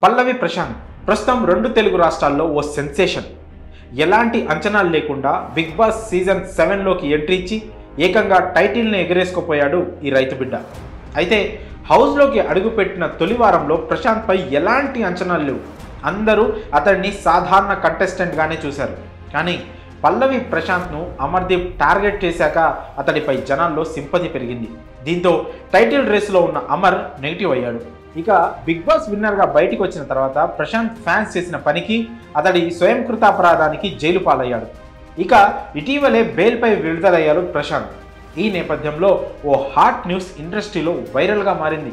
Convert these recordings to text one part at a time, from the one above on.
పల్లవి ప్రశాంత్ ప్రస్తుతం రెండు తెలుగు రాష్ట్రాల్లో ఓ సెన్సేషన్. ఎలాంటి అంచనాలు లేకుండా బిగ్ బాస్ సీజన్ 7లోకి ఎంట్రీ ఇచ్చి ఏకంగా టైటిల్ని ఎగరేసుకుపోయాడు ఈ రైతు బిడ్డ. అయితే హౌస్లోకి అడుగుపెట్టిన తొలి వారంలో ప్రశాంత్పై ఎలాంటి అంచనాలు లేవు. అందరూ అతడిని సాధారణ కంటెస్టెంట్గానే చూశారు. కానీ పల్లవి ప్రశాంత్ను అమర్దీప్ టార్గెట్ చేశాక అతడిపై జనాల్లో సింపతి పెరిగింది. దీంతో టైటిల్ రేసులో ఉన్న అమర్ నెగిటివ్ అయ్యాడు. ఇక బిగ్ బాస్ విన్నర్గా బయటికి వచ్చిన తర్వాత ప్రశాంత్ ఫ్యాన్స్ చేసిన పనికి అతడి స్వయంకృతాపరాధానికి జైలు పాలయ్యాడు. ఇక ఇటీవలే బెయిల్పై విడుదలయ్యాడు ప్రశాంత్. ఈ నేపథ్యంలో ఓ హాట్ న్యూస్ ఇండస్ట్రీలో వైరల్గా మారింది.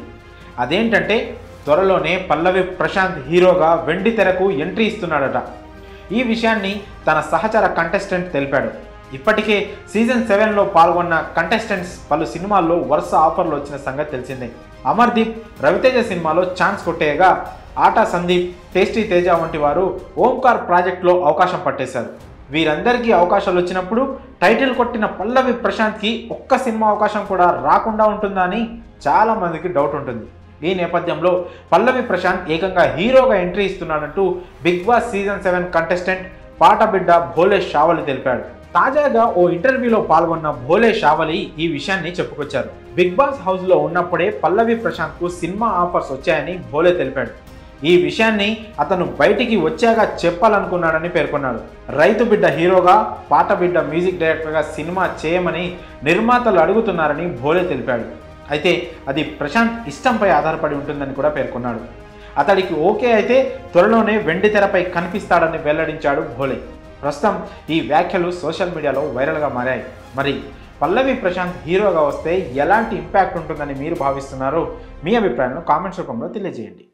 అదేంటంటే త్వరలోనే పల్లవి ప్రశాంత్ హీరోగా వెండి తెరకు ఎంట్రీ ఇస్తున్నాడట. ఈ విషయాన్ని తన సహచర కంటెస్టెంట్ తెలిపాడు. ఇప్పటికే సీజన్ 7లో పాల్గొన్న కంటెస్టెంట్స్ పలు సినిమాల్లో వరుస ఆఫర్లు వచ్చిన సంగతి తెలిసిందే. అమర్దీప్ రవితేజ సినిమాలో ఛాన్స్ కొట్టేయగా ఆటా సందీప్, టేస్టీ తేజ వంటి వారు ఓంకార్ ప్రాజెక్టులో అవకాశం పట్టేశారు. వీరందరికీ అవకాశాలు వచ్చినప్పుడు టైటిల్ కొట్టిన పల్లవి ప్రశాంత్కి ఒక్క సినిమా అవకాశం కూడా రాకుండా ఉంటుందా అని చాలామందికి డౌట్ ఉంటుంది. ఈ నేపథ్యంలో పల్లవి ప్రశాంత్ ఏకంగా హీరోగా ఎంట్రీ ఇస్తున్నాడంటూ బిగ్ బాస్ సీజన్ 7 కంటెస్టెంట్ పాటబిడ్డ భోలే షావలి తెలిపాడు. తాజాగా ఓ ఇంటర్వ్యూలో పాల్గొన్న భోలే షావలి ఈ విషయాన్ని చెప్పుకొచ్చారు. బిగ్ బాస్ హౌస్లో ఉన్నప్పుడే పల్లవి ప్రశాంత్కు సినిమా ఆఫర్స్ వచ్చాయని భోలే తెలిపాడు. ఈ విషయాన్ని అతను బయటికి వచ్చాక చెప్పాలనుకున్నాడని పేర్కొన్నాడు. రైతు బిడ్డ హీరోగా, పాటబిడ్డ మ్యూజిక్ డైరెక్టర్గా సినిమా చేయమని నిర్మాతలు అడుగుతున్నారని భోలే తెలిపాడు. అయితే అది ప్రశాంత్ ఇష్టంపై ఆధారపడి ఉంటుందని కూడా పేర్కొన్నాడు. అతడికి ఓకే అయితే త్వరలోనే వెండి తెరపై కనిపిస్తాడని వెల్లడించాడు భోలే. ప్రస్తుతం ఈ వ్యాఖ్యలు సోషల్ మీడియాలో వైరల్గా మారాయి. మరి పల్లవి ప్రశాంత్ హీరోగా వస్తే ఎలాంటి ఇంపాక్ట్ ఉంటుందని మీరు భావిస్తున్నారో మీ అభిప్రాయాలను కామెంట్స్ రూపంలో తెలియజేయండి.